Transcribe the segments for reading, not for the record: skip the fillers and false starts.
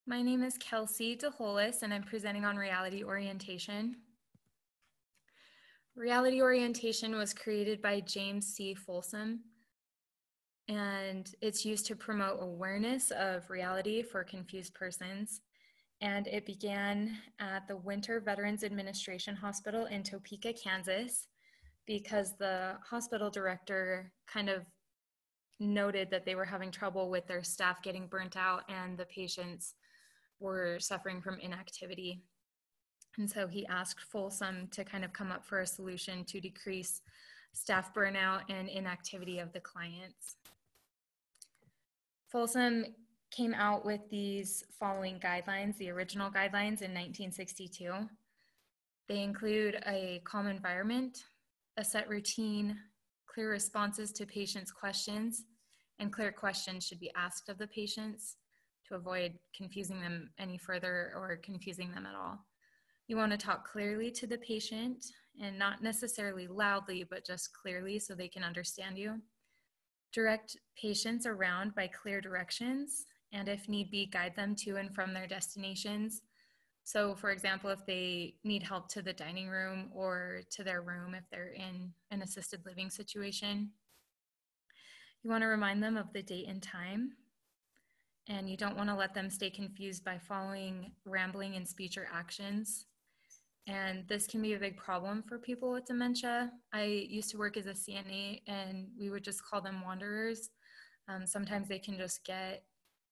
My name is Kelsey DeHolis, and I'm presenting on reality orientation. Reality orientation was created by James C. Folsom, and it's used to promote awareness of reality for confused persons. And it began at the Winter Veterans Administration Hospital in Topeka, Kansas, because the hospital director kind of noted that they were having trouble with their staff getting burnt out and the patients were suffering from inactivity. And so he asked Folsom to kind of come up for a solution to decrease staff burnout and inactivity of the clients. Folsom came out with these following guidelines, the original guidelines in 1962. They include a calm environment, a set routine, clear responses to patients' questions, and clear questions should be asked of the patients to avoid confusing them any further or confusing them at all. You want to talk clearly to the patient and not necessarily loudly, but just clearly so they can understand you. Direct patients around by clear directions, and if need be, guide them to and from their destinations. So for example, if they need help to the dining room or to their room, if they're in an assisted living situation, you want to remind them of the date and time. And you don't want to let them stay confused by following rambling in speech or actions. And this can be a big problem for people with dementia. I used to work as a CNA and we would just call them wanderers. Sometimes they can just get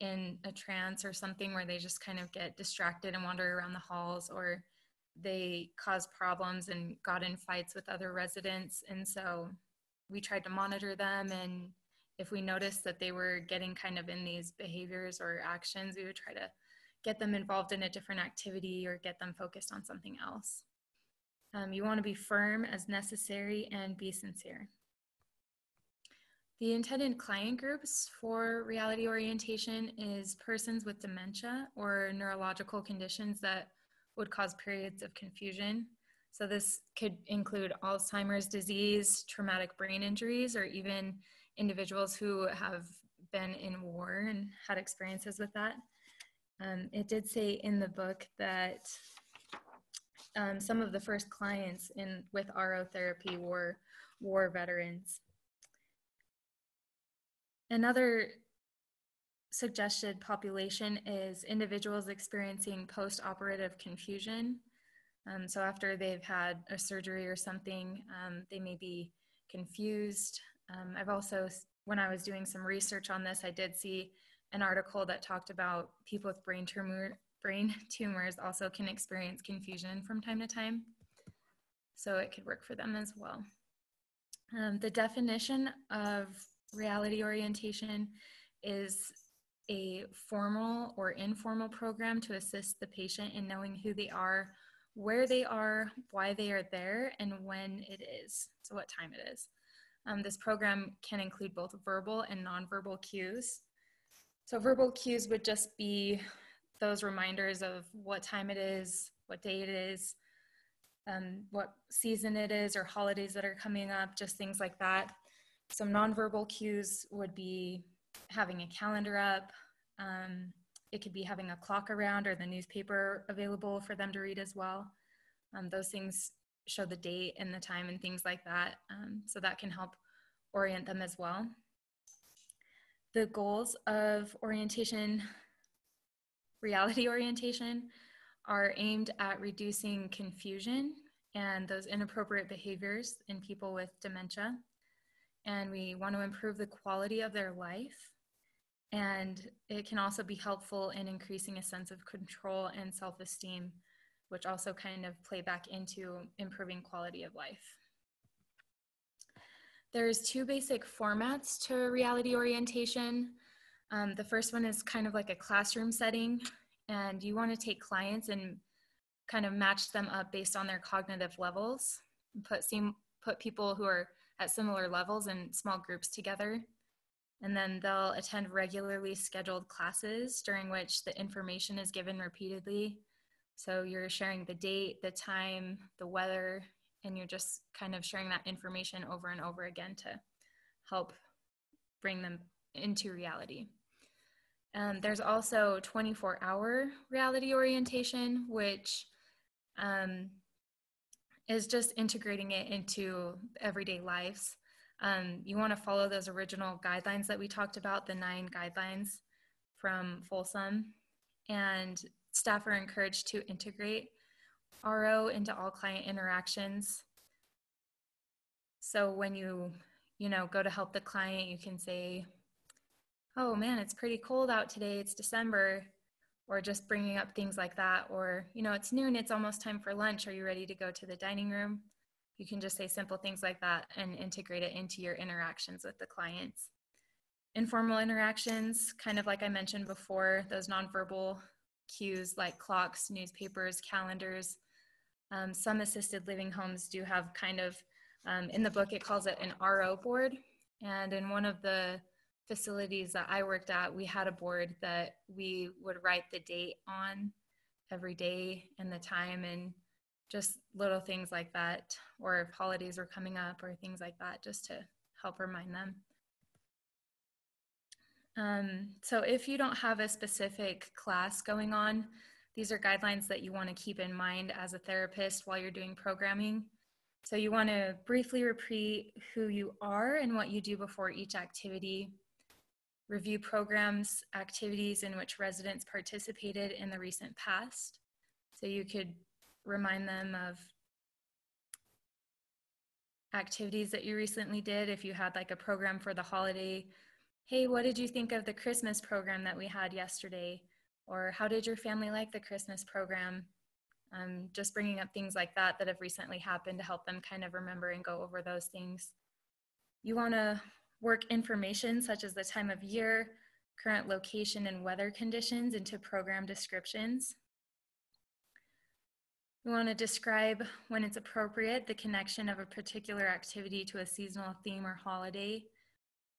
in a trance or something where they just kind of get distracted and wander around the halls, or they cause problems and got in fights with other residents. And so we tried to monitor them, and if we noticed that they were getting kind of in these behaviors or actions, we would try to get them involved in a different activity or get them focused on something else. You want to be firm as necessary and be sincere. The intended client groups for reality orientation is persons with dementia or neurological conditions that would cause periods of confusion. So this could include Alzheimer's disease, traumatic brain injuries, or even individuals who have been in war and had experiences with that. It did say in the book that some of the first clients with RO therapy were war veterans. Another suggested population is individuals experiencing post-operative confusion. So after they've had a surgery or something, they may be confused. I've also, when I was doing some research on this, I did see an article that talked about people with brain tumors also can experience confusion from time to time. So it could work for them as well. The definition of reality orientation is a formal or informal program to assist the patient in knowing who they are, where they are, why they are there, and when it is, so what time it is. This program can include both verbal and nonverbal cues. So verbal cues would just be those reminders of what time it is, what day it is, what season it is, or holidays that are coming up, just things like that. Some nonverbal cues would be having a calendar up. It could be having a clock around or the newspaper available for them to read as well. Those things show the date and the time and things like that. So that can help orient them as well. The goals of orientation, reality orientation, are aimed at reducing confusion and those inappropriate behaviors in people with dementia. And we want to improve the quality of their life. And it can also be helpful in increasing a sense of control and self-esteem, which also kind of play back into improving quality of life. There's two basic formats to reality orientation. The first one is kind of like a classroom setting, and you want to take clients and kind of match them up based on their cognitive levels, put people who are at similar levels in small groups together. And then they'll attend regularly scheduled classes during which the information is given repeatedly. So you're sharing the date, the time, the weather, and you're just kind of sharing that information over and over again to help bring them into reality. There's also 24-hour reality orientation, which is just integrating it into everyday lives. You want to follow those original guidelines that we talked about, the 9 guidelines from Folsom, and staff are encouraged to integrate RO into all client interactions. So when you go to help the client, you can say, oh man, it's pretty cold out today, it's December, or just bringing up things like that, or, it's noon, it's almost time for lunch, are you ready to go to the dining room? You can just say simple things like that and integrate it into your interactions with the clients. Informal interactions, kind of like I mentioned before, those nonverbal cues like clocks, newspapers, calendars. Some assisted living homes do have kind of, in the book it calls it an RO board, and in one of the facilities that I worked at, we had a board that we would write the date on every day and the time, and just little things like that, or if holidays were coming up or things like that, just to help remind them. So if you don't have a specific class going on, these are guidelines that you want to keep in mind as a therapist while you're doing programming. So you want to briefly repeat who you are and what you do before each activity. Review programs, activities in which residents participated in the recent past. So you could remind them of activities that you recently did. If you had like a program for the holiday, hey, what did you think of the Christmas program that we had yesterday? Or how did your family like the Christmas program? Just bringing up things like that that have recently happened to help them kind of remember and go over those things. You want to work information such as the time of year, current location, and weather conditions into program descriptions. We want to describe, when it's appropriate, the connection of a particular activity to a seasonal theme or holiday.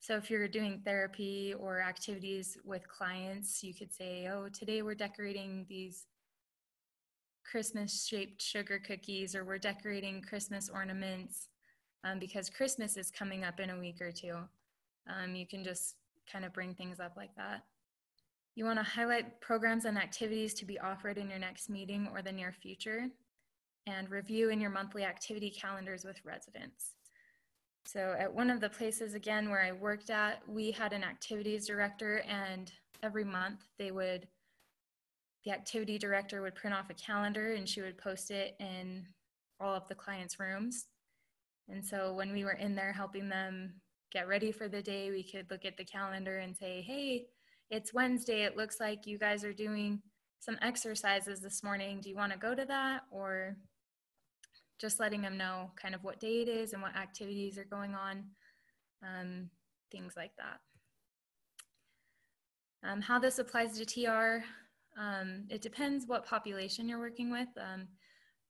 So if you're doing therapy or activities with clients, you could say, oh, today we're decorating these Christmas-shaped sugar cookies, or we're decorating Christmas ornaments because Christmas is coming up in a week or two. You can just kind of bring things up like that. You want to highlight programs and activities to be offered in your next meeting or the near future, and review in your monthly activity calendars with residents. So at one of the places, again, where I worked at, we had an activities director, and every month the activity director would print off a calendar and she would post it in all of the clients' rooms. And so when we were in there helping them get ready for the day, we could look at the calendar and say, hey, it's Wednesday. It looks like you guys are doing some exercises this morning. Do you want to go to that? Or just letting them know kind of what day it is and what activities are going on, things like that. How this applies to TR, it depends what population you're working with,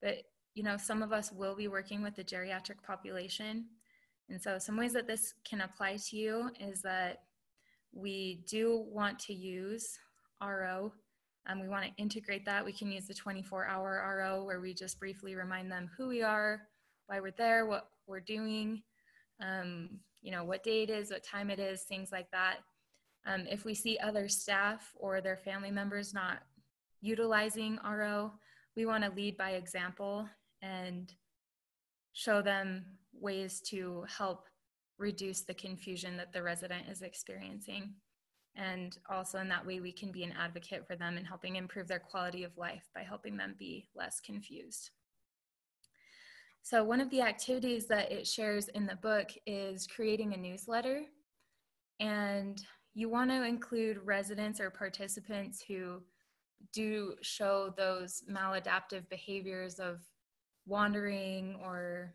but some of us will be working with the geriatric population. And so some ways that this can apply to you is that we do want to use RO. We want to integrate that. We can use the 24-hour RO where we just briefly remind them who we are, why we're there, what we're doing, what day it is, what time it is, things like that. If we see other staff or their family members not utilizing RO, we want to lead by example and show them ways to help reduce the confusion that the resident is experiencing. And also in that way, we can be an advocate for them in helping improve their quality of life by helping them be less confused. So one of the activities that it shares in the book is creating a newsletter. And you want to include residents or participants who do show those maladaptive behaviors of wandering, or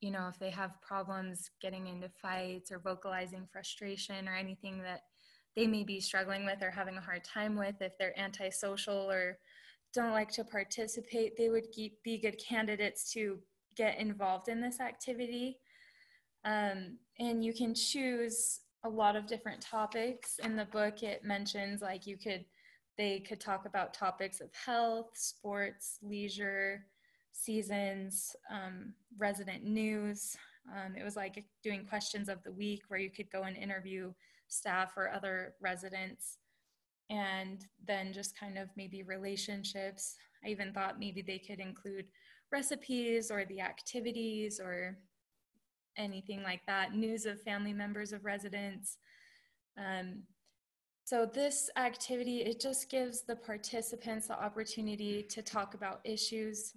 if they have problems getting into fights or vocalizing frustration or anything that they may be struggling with or having a hard time with. If they're antisocial or don't like to participate, they would be good candidates to get involved in this activity. And you can choose a lot of different topics. In the book, it mentions like they could talk about topics of health, sports, leisure, seasons, resident news. It was like doing questions of the week where you could go and interview staff or other residents. and then just kind of maybe relationships. I even thought maybe they could include recipes or the activities or anything like that, news of family members of residents. So this activity, it just gives the participants the opportunity to talk about issues,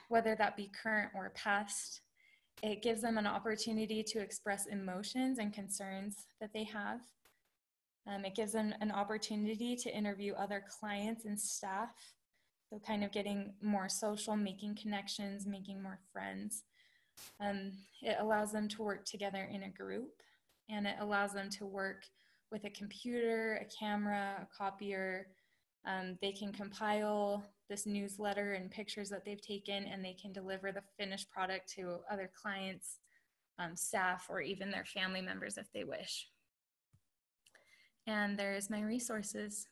whether that be current or past. It gives them an opportunity to express emotions and concerns that they have. It gives them an opportunity to interview other clients and staff. So kind of getting more social, making connections, making more friends. It allows them to work together in a group, and it allows them to work with a computer, a camera, a copier. They can compile this newsletter and pictures that they've taken, and they can deliver the finished product to other clients, staff, or even their family members if they wish. And there's my resources.